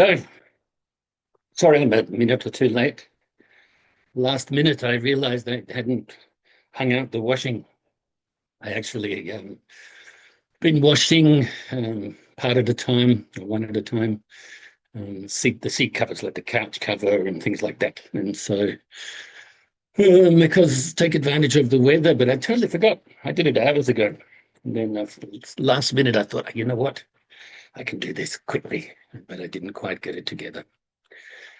Oh, sorry, I'm a minute or two late. Last minute, I realized I hadn't hung out the washing. I actually been washing part at a time, or one at a time, the seat covers, like the couch cover and things like that. And so, because take advantage of the weather, but I totally forgot. I did it hours ago. And then last minute, I thought, you know what? I can do this quickly, but I didn't quite get it together.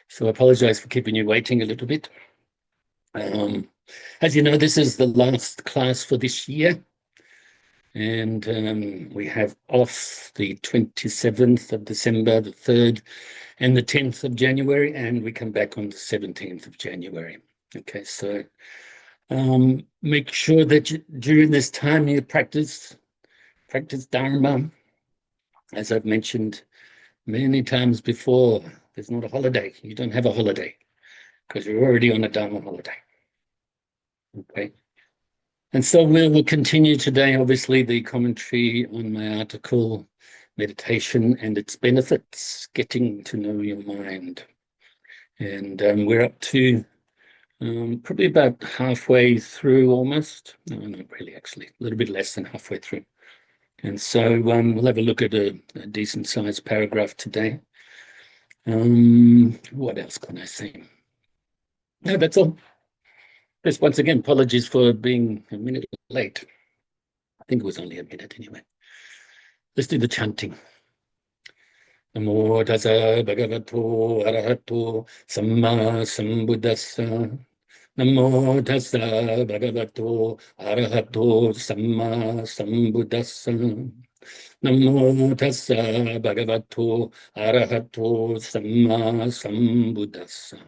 So I apologize for keeping you waiting a little bit. Um, as you know, this is the last class for this year, and we have off the 27th of December, the 3rd, and the 10th of January, and we come back on the 17th of January. Okay, so make sure that during this time you practice Dharma. As I've mentioned many times before, there's not a holiday. You don't have a holiday because you're already on a Dharma holiday. Okay. And so we will continue today, obviously, the commentary on my article, Meditation and Its Benefits, Getting to Know Your Mind. And we're up to probably about halfway through almost. No, not really, actually, a little bit less than halfway through. And so we'll have a look at a decent sized paragraph today. What else can I say? No, that's all. Just once again, apologies for being a minute late. I think it was only a minute anyway. Let's do the chanting. Namo tassa bhagavato arahato samma sambuddhassa. Namo tassa bhagavato arahato samma sambuddhassa. Namo tassa bhagavato arahato samma sambuddhassa.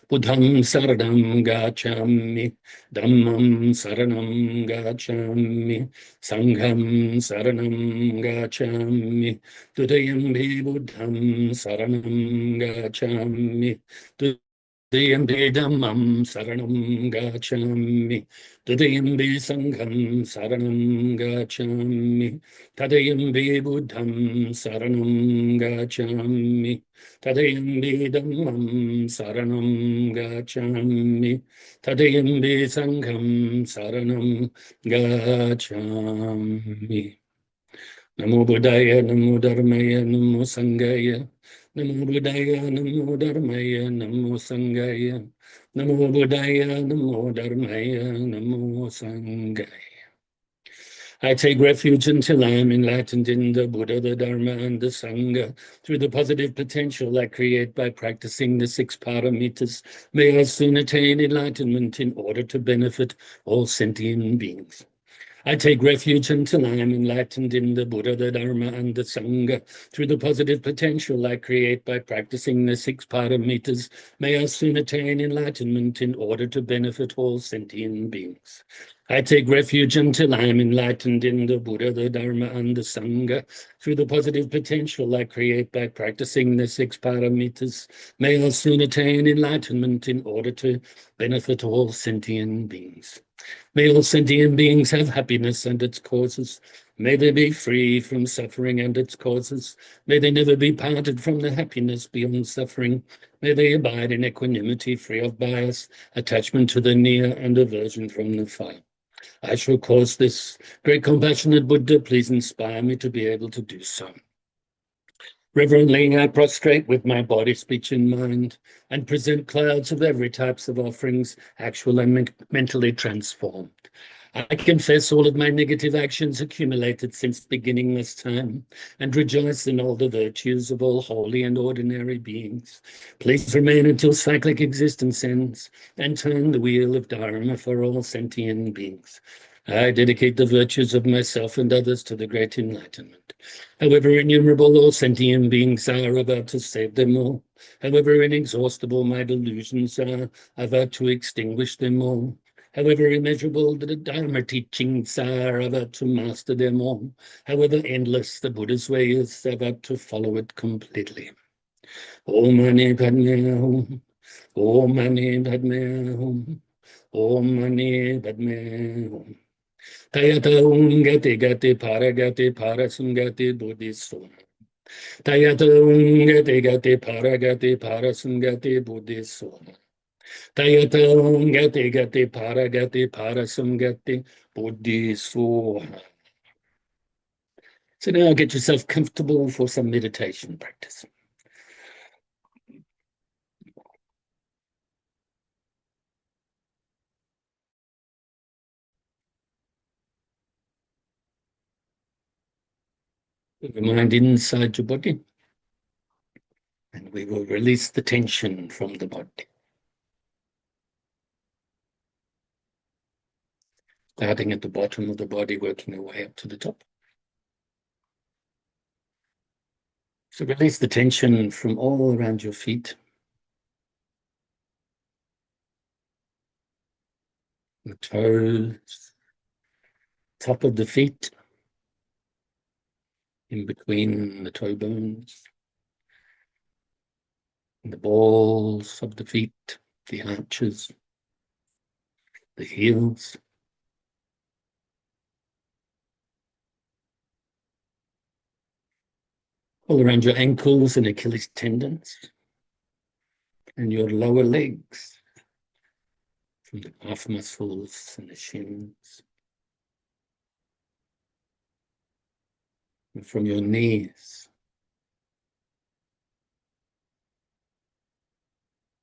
Buddham saranam gacchami, Dhammam saranam gacchami, Sangham saranam gacchami, Tudayambi Buddham saranam gacchami, Tudayambi Dhammam saranam gacchami, Tudayambi Sangham saranam gacchami, Tadayambi Buddham saranam gacchami, Tadayambi Dhammam saranam gacchami, Tadayambi Sangham saranam gacchami. Namo Buddhaya, Namo Dharmaya, Namo Sanghaya, Namo Buddhaya, Namo Dharmaya, Namo Sanghaya, Namo Buddhaya, Namo Dharmaya, Namo Sanghaya. I take refuge until I am enlightened in the Buddha, the Dharma, and the Sangha. Through the positive potential I create by practicing the 6 paramitas, may I soon attain enlightenment in order to benefit all sentient beings. I take refuge until I am enlightened in the Buddha, the Dharma, and the Sangha. Through the positive potential I create by practicing the 6 paramitas, may I soon attain enlightenment in order to benefit all sentient beings. I take refuge until I am enlightened in the Buddha, the Dharma, and the Sangha. Through the positive potential I create by practicing the 6 paramitas, may I soon attain enlightenment in order to benefit all sentient beings. May all sentient beings have happiness and its causes. May they be free from suffering and its causes. May they never be parted from the happiness beyond suffering. May they abide in equanimity, free of bias, attachment to the near, and aversion from the far. I shall cause this great compassionate Buddha, please inspire me to be able to do so. Reverently, I prostrate with my body, speech, and mind, and present clouds of every types of offerings, actual and mentally transformed. I confess all of my negative actions accumulated since beginning this time, and rejoice in all the virtues of all holy and ordinary beings. Please remain until cyclic existence ends, and turn the wheel of Dharma for all sentient beings. I dedicate the virtues of myself and others to the great enlightenment. However innumerable all sentient beings are, about to save them all. However inexhaustible my delusions are, about to extinguish them all. However immeasurable the Dharma teachings are, about to master them all. However endless the Buddha's way is, about to follow it completely. Om Mani Padme Hum. Om Mani Padme Hum. Om Mani Padme Hum. Tayata Ungati Gati Paragati Parasungati Buddhiso. Tayata ungati gati paragati parasungati buddhiswa. Tayata ungati gati paragati parasungati buddhiswa. So now get yourself comfortable for some meditation practice. Put your mind inside your body, and we will release the tension from the body. Starting at the bottom of the body, working our way up to the top. So release the tension from all around your feet, the toes, top of the feet, in between the toe bones, the balls of the feet, the arches, the heels, all around your ankles and Achilles tendons, and your lower legs, from the calf muscles and the shins, and from your knees,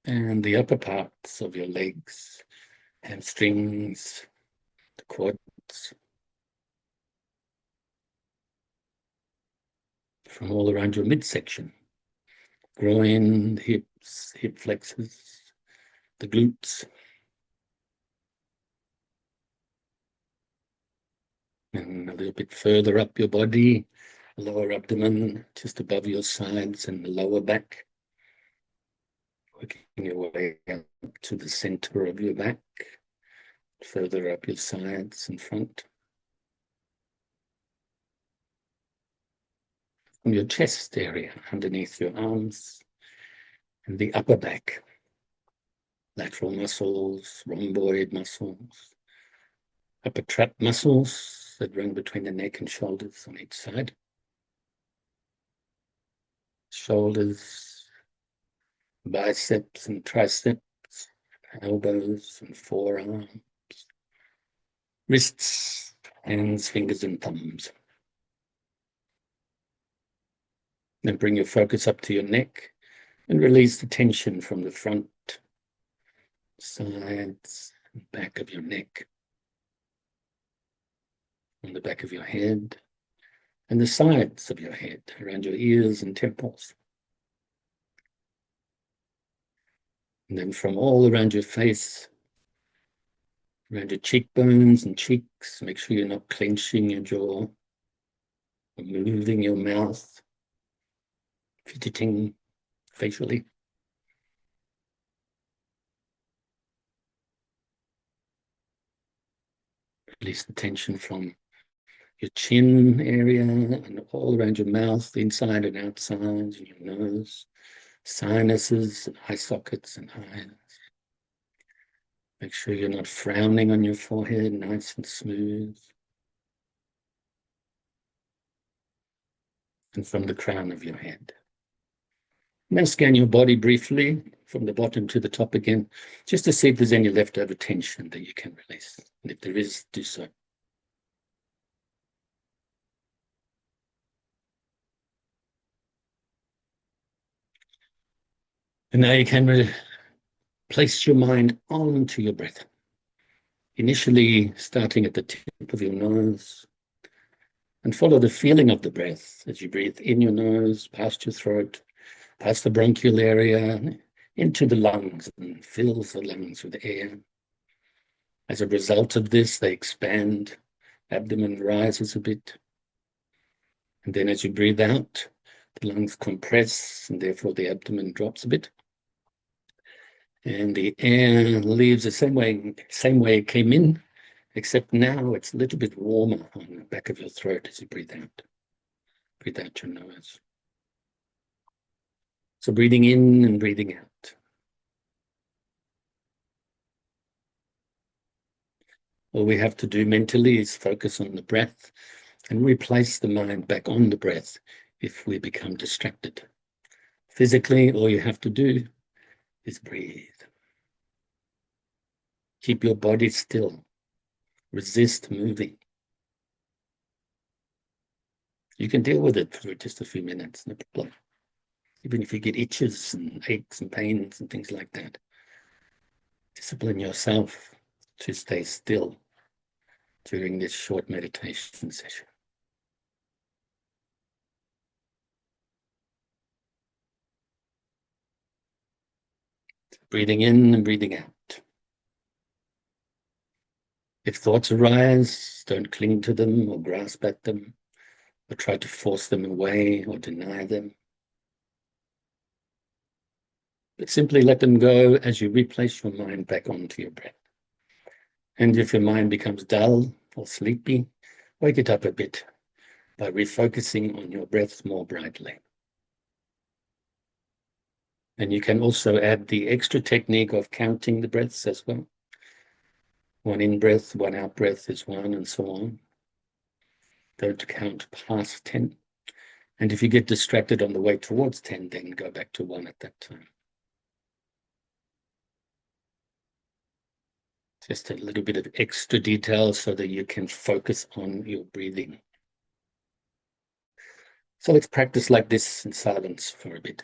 and the upper parts of your legs, hamstrings, the quads, from all around your midsection, groin, the hips, hip flexors, the glutes, and a little bit further up your body, lower abdomen, just above your sides and the lower back, working your way up to the center of your back, further up your sides and front. From your chest area, underneath your arms, and the upper back, lateral muscles, rhomboid muscles, upper trap muscles that run between the neck and shoulders on each side. Shoulders, biceps and triceps, elbows and forearms, wrists, hands, fingers, and thumbs. Then bring your focus up to your neck and release the tension from the front, sides, and back of your neck, on the back of your head, and the sides of your head, around your ears and temples. And then from all around your face, around your cheekbones and cheeks, make sure you're not clenching your jaw or moving your mouth, fidgeting facially. Release the tension from your chin area and all around your mouth, inside and outside, and your nose, sinuses, and eye sockets and eyes. Make sure you're not frowning on your forehead, nice and smooth. And from the crown of your head. Now scan your body briefly from the bottom to the top again, just to see if there's any leftover tension that you can release. And if there is, do so. And now you can place your mind onto your breath. Initially starting at the tip of your nose, and follow the feeling of the breath as you breathe in your nose, past your throat, past the bronchial area, into the lungs, and fills the lungs with air. As a result of this, they expand, abdomen rises a bit. And then as you breathe out, the lungs compress, and therefore the abdomen drops a bit. And the air leaves the same way it came in, except now it's a little bit warmer on the back of your throat as you breathe out. Breathe out your nose. So breathing in and breathing out. All we have to do mentally is focus on the breath and replace the mind back on the breath if we become distracted. Physically, all you have to do is breathe. Keep your body still. Resist moving. You can deal with it for just a few minutes, no problem. Even if you get itches and aches and pains and things like that, discipline yourself to stay still during this short meditation session. Breathing in and breathing out. If thoughts arise, don't cling to them or grasp at them or try to force them away or deny them. But simply let them go as you replace your mind back onto your breath. And if your mind becomes dull or sleepy, wake it up a bit by refocusing on your breath more brightly. And you can also add the extra technique of counting the breaths as well. One in breath, one out breath is one, and so on. Don't count past 10. And if you get distracted on the way towards 10, then go back to 1 at that time. Just a little bit of extra detail so that you can focus on your breathing. So let's practice like this in silence for a bit.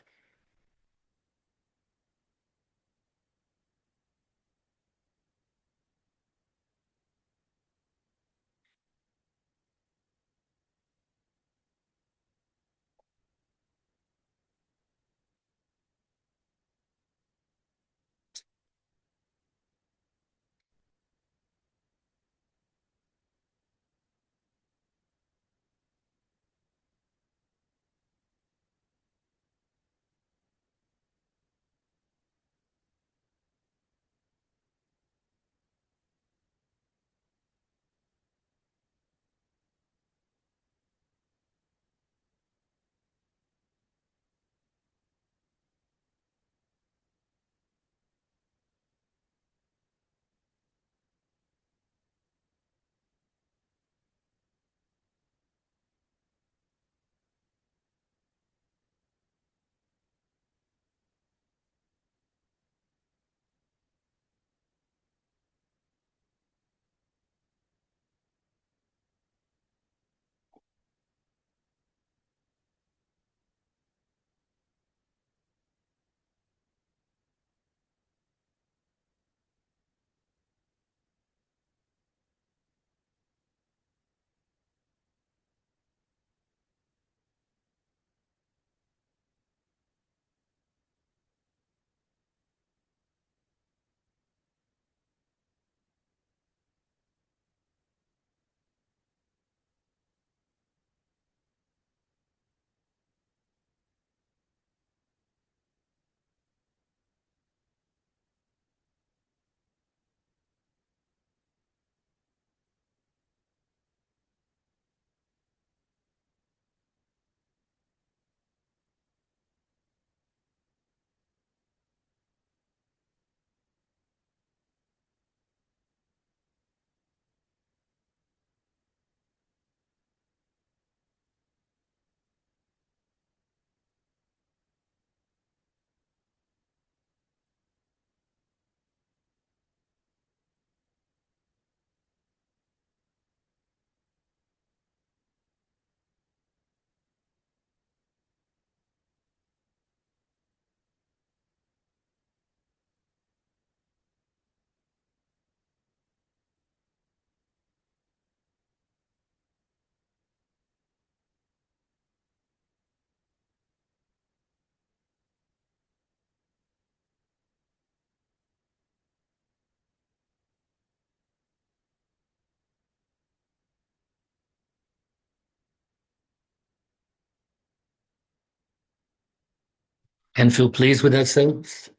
And feel pleased with ourselves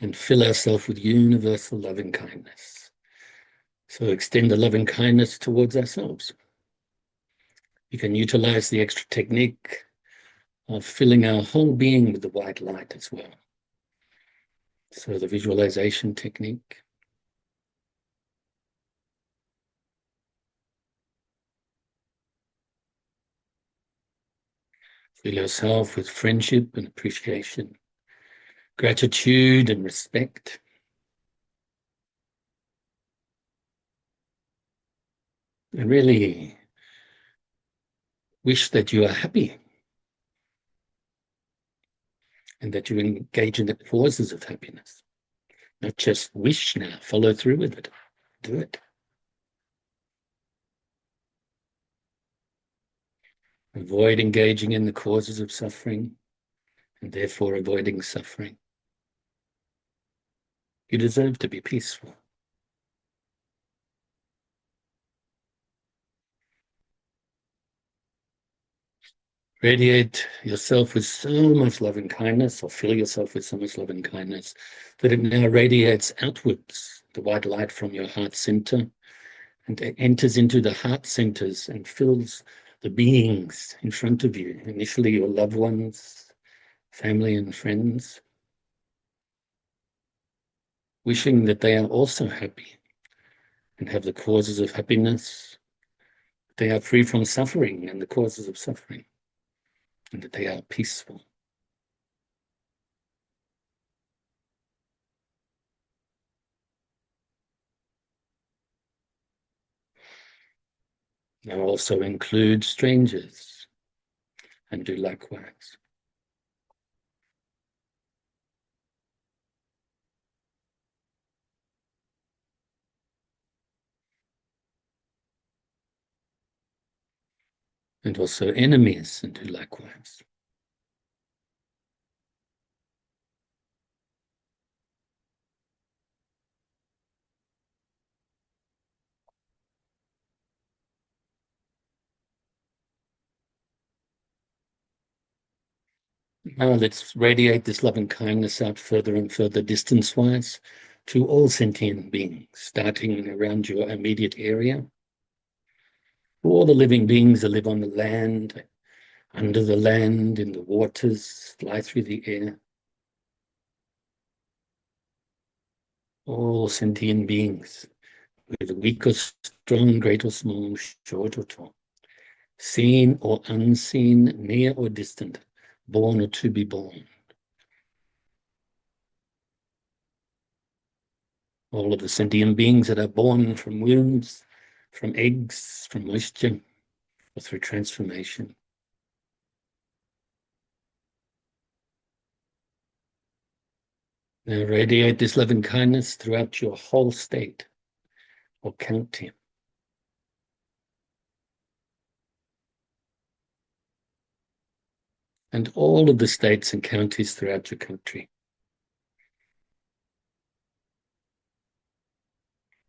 and fill ourselves with universal loving kindness. So extend the loving kindness towards ourselves. You can utilize the extra technique of filling our whole being with the white light as well. So the visualization technique. Fill yourself with friendship and appreciation, gratitude and respect. And really wish that you are happy and that you engage in the causes of happiness. Not just wish now, follow through with it. Do it. Avoid engaging in the causes of suffering and therefore avoiding suffering. You deserve to be peaceful. Radiate yourself with so much love and kindness, or fill yourself with so much love and kindness, that it now radiates outwards, the white light from your heart center, and it enters into the heart centers and fills the beings in front of you, initially your loved ones, family and friends, wishing that they are also happy and have the causes of happiness, that they are free from suffering and the causes of suffering, and that they are peaceful. Now also include strangers and do likewise. And also enemies and do likewise. Now let's radiate this love and kindness out further and further distance-wise to all sentient beings, starting around your immediate area. All the living beings that live on the land, under the land, in the waters, fly through the air. All sentient beings, whether weak or strong, great or small, short or tall, seen or unseen, near or distant, born or to be born. All of the sentient beings that are born from wombs, from eggs, from moisture, or through transformation. Now radiate this love and kindness throughout your whole state or county. And all of the states and counties throughout your country.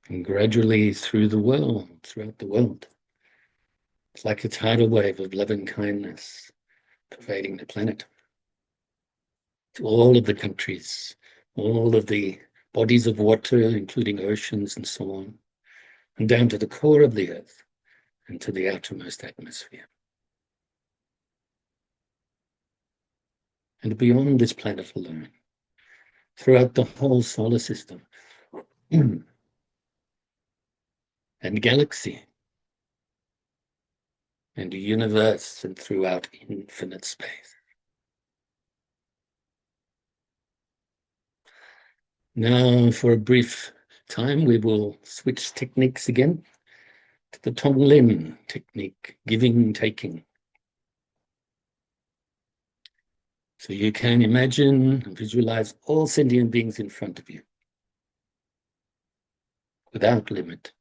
And gradually through the world, throughout the world. It's like a tidal wave of love and kindness pervading the planet. To all of the countries, all of the bodies of water, including oceans and so on, and down to the core of the earth and to the outermost atmosphere. And beyond this planet alone, throughout the whole solar system and galaxy and the universe and throughout infinite space. Now, for a brief time, we will switch techniques again to the Tonglen technique, giving, taking. So you can imagine and visualize all sentient beings in front of you without limit,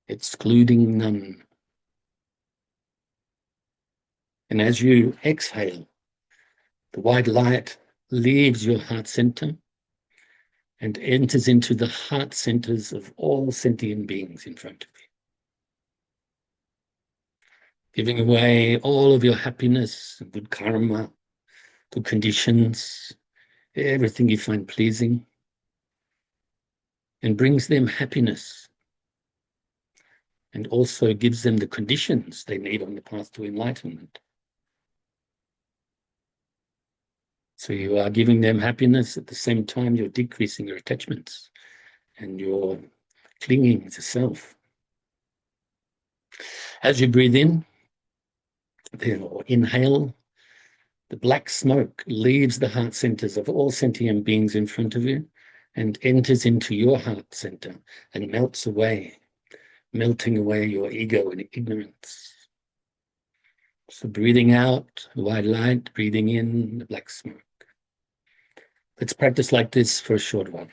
excluding none. And as you exhale, the white light leaves your heart center and enters into the heart centers of all sentient beings in front of you, giving away all of your happiness, good karma, good conditions, everything you find pleasing, and brings them happiness, and also gives them the conditions they need on the path to enlightenment. So you are giving them happiness at the same time you're decreasing your attachments and you're clinging to self. As you breathe in, Then inhale. The black smoke leaves the heart centers of all sentient beings in front of you and enters into your heart center and melts away, melting away your ego and ignorance. So breathing out, white light, breathing in, the black smoke. Let's practice like this for a short while.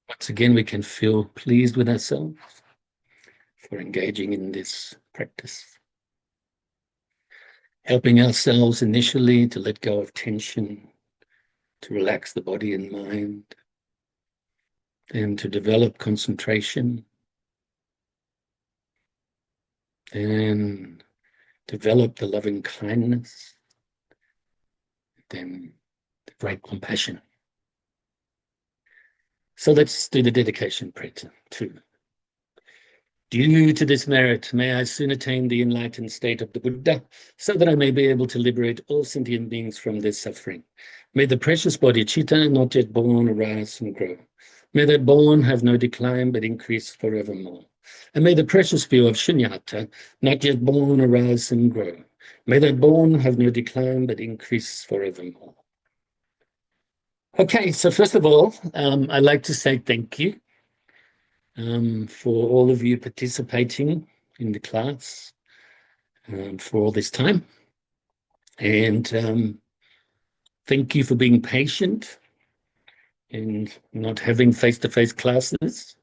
Once again, we can feel pleased with ourselves for engaging in this practice. Helping ourselves initially to let go of tension, to relax the body and mind, and to develop concentration, and develop the loving kindness, then the great compassion. So let's do the dedication prayer too. Due to this merit, may I soon attain the enlightened state of the Buddha, so that I may be able to liberate all sentient beings from their suffering. May the precious body Chitta, not yet born, arise and grow. May that born have no decline, but increase forevermore. And may the precious view of Shunyata, not yet born, arise and grow. May that born have no decline, but increase forevermore. Okay, so first of all, I'd like to say thank you for all of you participating in the class for all this time. And thank you for being patient and not having face-to-face classes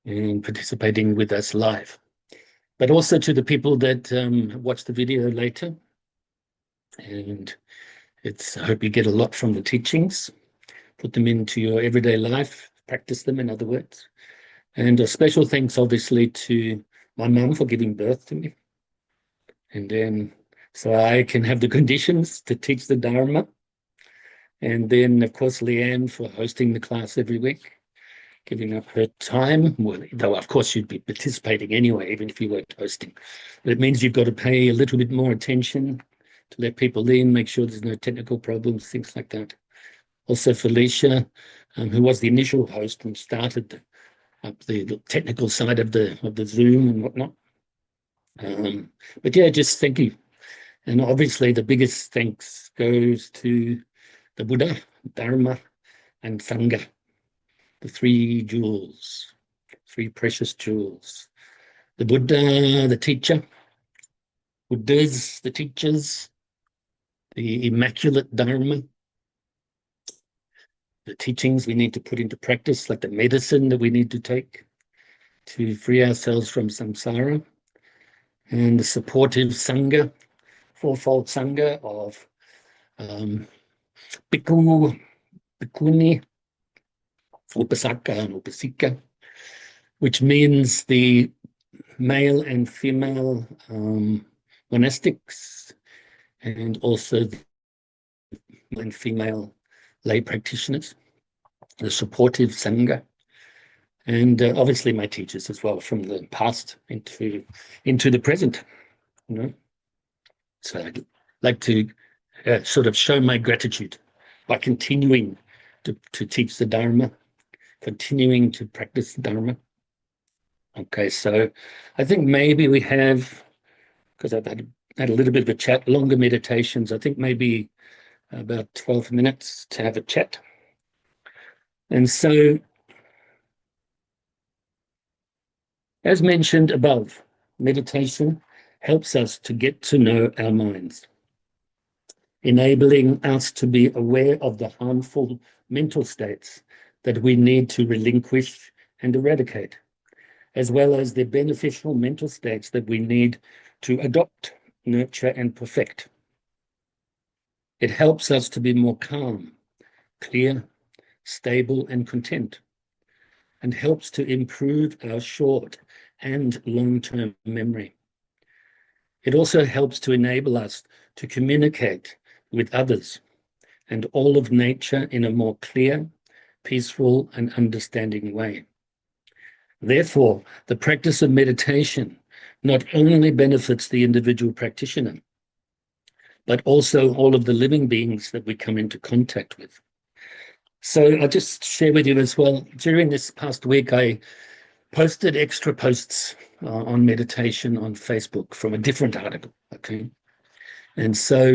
and participating with us live. But also to the people that watch the video later. And I hope you get a lot from the teachings. Put them into your everyday life, practice them, in other words. And a special thanks, obviously, to my mum for giving birth to me. And then, so I can have the conditions to teach the Dharma. And then, of course, Leanne for hosting the class every week, giving up her time. Well, though, of course, you'd be participating anyway, even if you weren't hosting. But it means you've got to pay a little bit more attention to let people in, make sure there's no technical problems, things like that. Also, Felicia, who was the initial host and started up the technical side of the Zoom and whatnot. But yeah, just thank you. And obviously the biggest thanks goes to the Buddha, Dharma, and Sangha, the three jewels, three precious jewels. The Buddha, the teacher, Buddhas, the teachers, the immaculate Dharma, the teachings we need to put into practice, like the medicine that we need to take to free ourselves from samsara, and the supportive Sangha, fourfold Sangha of Bhikkhu, Bhikkhuni, Upasaka, and Upasika, which means the male and female monastics, and also the male and female lay practitioners, the supportive Sangha, and obviously my teachers as well, from the past into the present. You know, so I'd like to sort of show my gratitude by continuing to teach the Dharma, continuing to practice the Dharma. Okay, so I think maybe we have, because I've had a little bit of a chat, longer meditations, I think maybe about 12 minutes to have a chat. And so, as mentioned above, meditation helps us to get to know our minds, enabling us to be aware of the harmful mental states that we need to relinquish and eradicate, as well as the beneficial mental states that we need to adopt, nurture, and perfect. It helps us to be more calm, clear, stable, and content, and helps to improve our short and long-term memory. It also helps to enable us to communicate with others and all of nature in a more clear, peaceful, and understanding way. Therefore, the practice of meditation not only benefits the individual practitioner, but also all of the living beings that we come into contact with. So I'll just share with you as well, during this past week, I posted extra posts on meditation on Facebook from a different article, okay? And so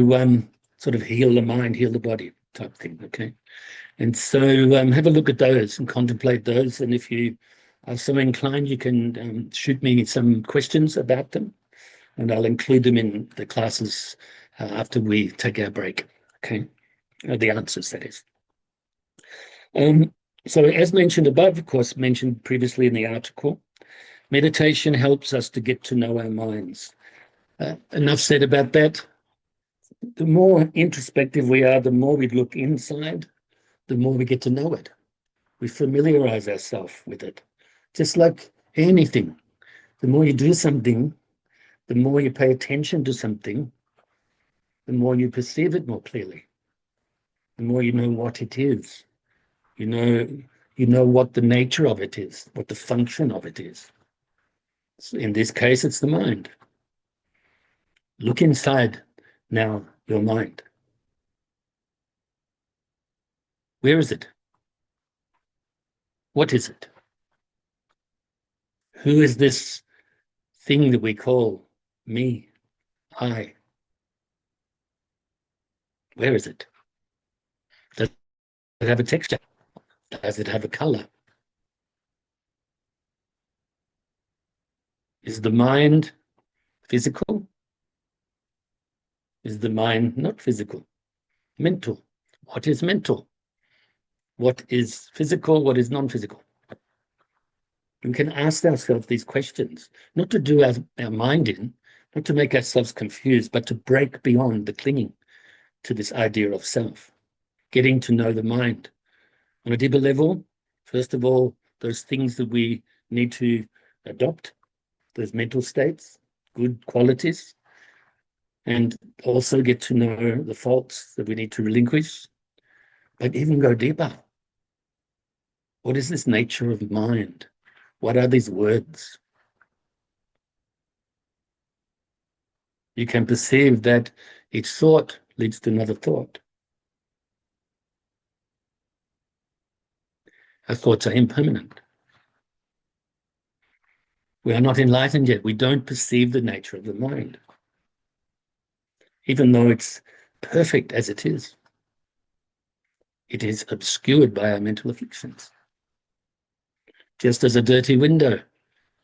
sort of heal the mind, heal the body type thing, okay? And so have a look at those and contemplate those. And if you are so inclined, you can shoot me some questions about them, and I'll include them in the classes after we take our break, okay? The answers, that is. So as mentioned above, of course, mentioned previously in the article, meditation helps us to get to know our minds. Enough said about that. The more introspective we are, the more we look inside, the more we get to know it. We familiarize ourselves with it. Just like anything, the more you do something, the more you pay attention to something, the more you perceive it more clearly, the more you know what it is. You know what the nature of it is, what the function of it is. So in this case, it's the mind. Look inside now, your mind. Where is it? What is it? Who is this thing that we call me, I? Where is it? Does it have a texture? Does it have a color? Is the mind physical? Is the mind not physical? Mental. What is mental? What is physical? What is non-physical? We can ask ourselves these questions, not to do our mind in, not to make ourselves confused, but to break beyond the clinging to this idea of self, getting to know the mind. On a deeper level, first of all, those things that we need to adopt, those mental states, good qualities, and also get to know the faults that we need to relinquish, but even go deeper. What is this nature of mind? What are these words? You can perceive that each thought leads to another thought. Our thoughts are impermanent. We are not enlightened yet. We don't perceive the nature of the mind, even though it's perfect as it is. It is obscured by our mental afflictions. Just as a dirty window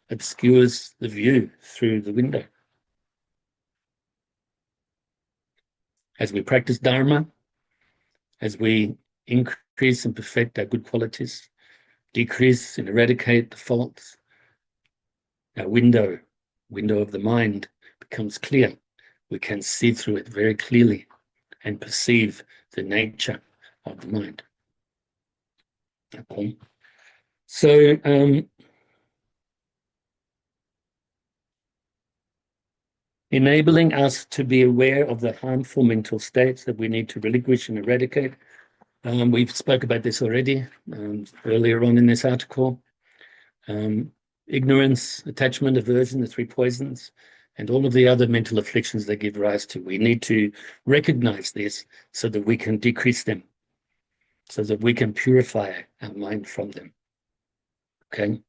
obscures the view through the window. As we practice Dharma, as we increase and perfect our good qualities, decrease and eradicate the faults, our window of the mind becomes clear. We can see through it very clearly and perceive the nature of the mind. Okay. So enabling us to be aware of the harmful mental states that we need to relinquish and eradicate. We've spoke about this already earlier on in this article. Ignorance, attachment, aversion, the three poisons, and all of the other mental afflictions they give rise to. We need to recognize this so that we can decrease them, so that we can purify our mind from them. Okay.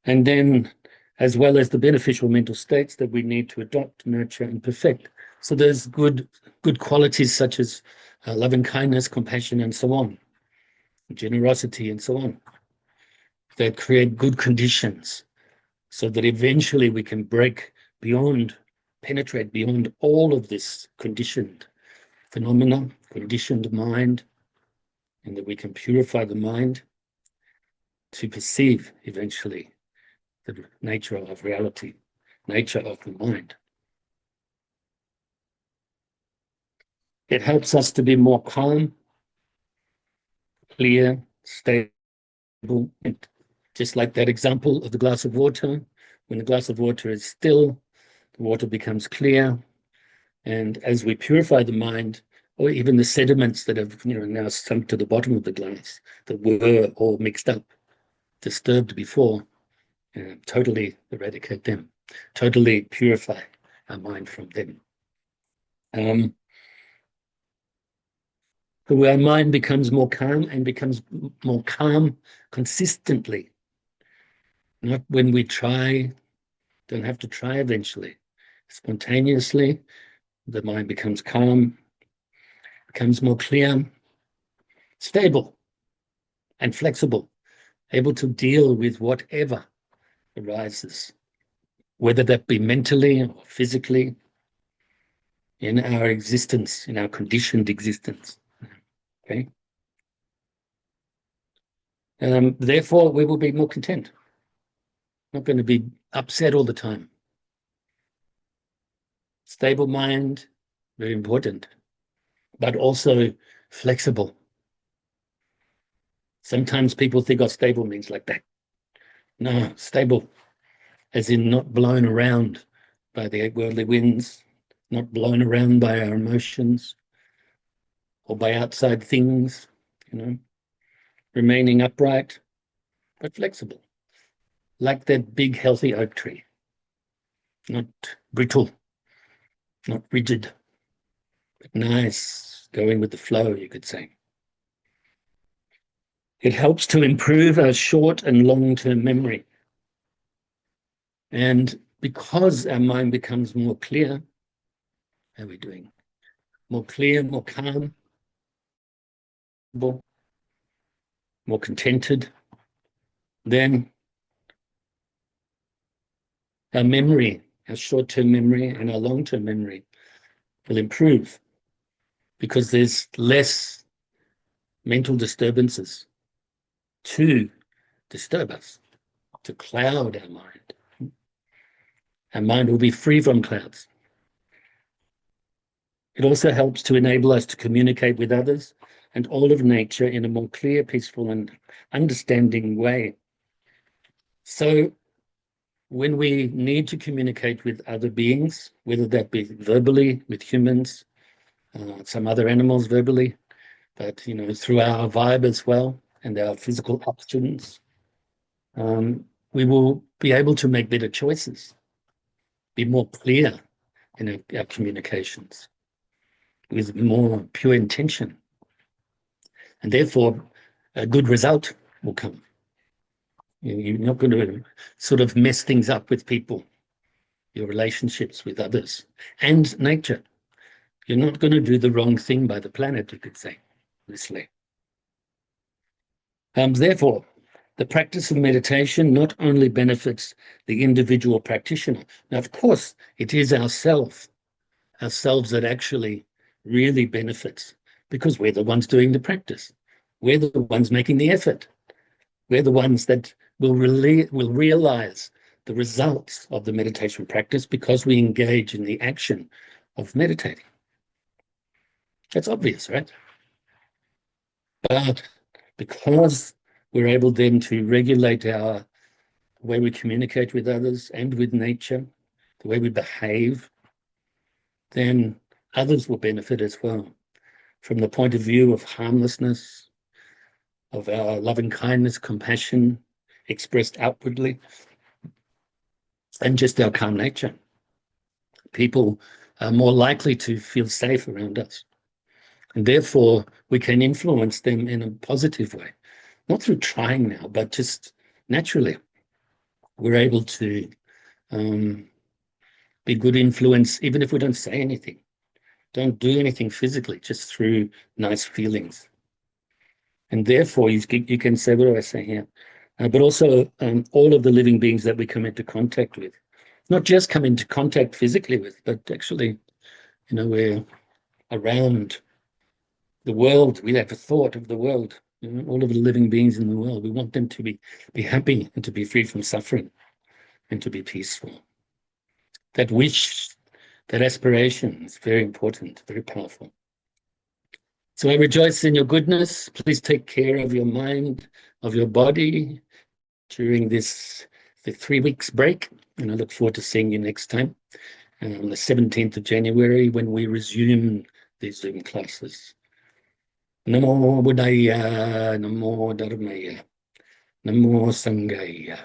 And then as well as the beneficial mental states that we need to adopt, nurture, and perfect. So there's good qualities such as loving kindness, compassion, and so on, generosity, and so on, that create good conditions so that eventually we can penetrate beyond all of this conditioned phenomena, conditioned mind, and that we can purify the mind to perceive eventually the nature of reality, nature of the mind. It helps us to be more calm, clear, stable, and just like that example of the glass of water. When the glass of water is still, the water becomes clear. And as we purify the mind, or even the sediments that have now sunk to the bottom of the glass, that were all mixed up, disturbed before, totally eradicate them, totally purify our mind from them. So our mind becomes more calm and becomes more calm consistently. Not when we try, don't have to try eventually. Spontaneously, the mind becomes calm, becomes more clear, stable, and flexible, able to deal with whatever arises, whether that be mentally or physically, in our existence, in our conditioned existence. Okay. Therefore, we will be more content. Not going to be upset all the time. Stable mind, very important, but also flexible. Sometimes people think stable means like that. No, stable, as in not blown around by the eight worldly winds, not blown around by our emotions or by outside things, remaining upright, but flexible, like that big, healthy oak tree, not brittle, not rigid, but nice, going with the flow, you could say. It helps to improve our short and long-term memory. And because our mind becomes more clear, how are we doing? More clear, more calm, more contented, then our memory, our short-term memory and our long-term memory will improve because there's less mental disturbances to disturb us, to cloud our mind. Our mind will be free from clouds. It also helps to enable us to communicate with others and all of nature in a more clear, peaceful, and understanding way. So when we need to communicate with other beings, whether that be verbally with humans, some other animals verbally, but through our vibe as well and our physical options, we will be able to make better choices, be more clear in our communications with more pure intention. And therefore, a good result will come. You're not going to sort of mess things up with people, your relationships with others, and nature. You're not going to do the wrong thing by the planet, you could say, honestly. Therefore, the practice of meditation not only benefits the individual practitioner. Now, of course, it is ourselves that actually really benefits because we're the ones doing the practice. We're the ones making the effort. We're the ones that will realize the results of the meditation practice because we engage in the action of meditating. That's obvious, right? But because we're able then to regulate the way we communicate with others and with nature, the way we behave, then others will benefit as well from the point of view of harmlessness, of our loving kindness, compassion expressed outwardly, and just our calm nature. People are more likely to feel safe around us. And therefore, we can influence them in a positive way, not through trying now, but just naturally. We're able to be good influence, even if we don't say anything. Don't do anything physically, just through nice feelings. And therefore, you can say, what do I say here? But also all of the living beings that we come into contact with. Not just come into contact physically with, but actually, we're around the world. We have a thought of the world, all of the living beings in the world. We want them to be happy and to be free from suffering and to be peaceful. That wish, that aspiration is very important, very powerful. So I rejoice in your goodness. Please take care of your mind, of your body during the 3 weeks break. And I look forward to seeing you next time on the 17th of January when we resume these Zoom classes. Namo Buddhaya, Namo Dharmaya, Namo Sanghaya.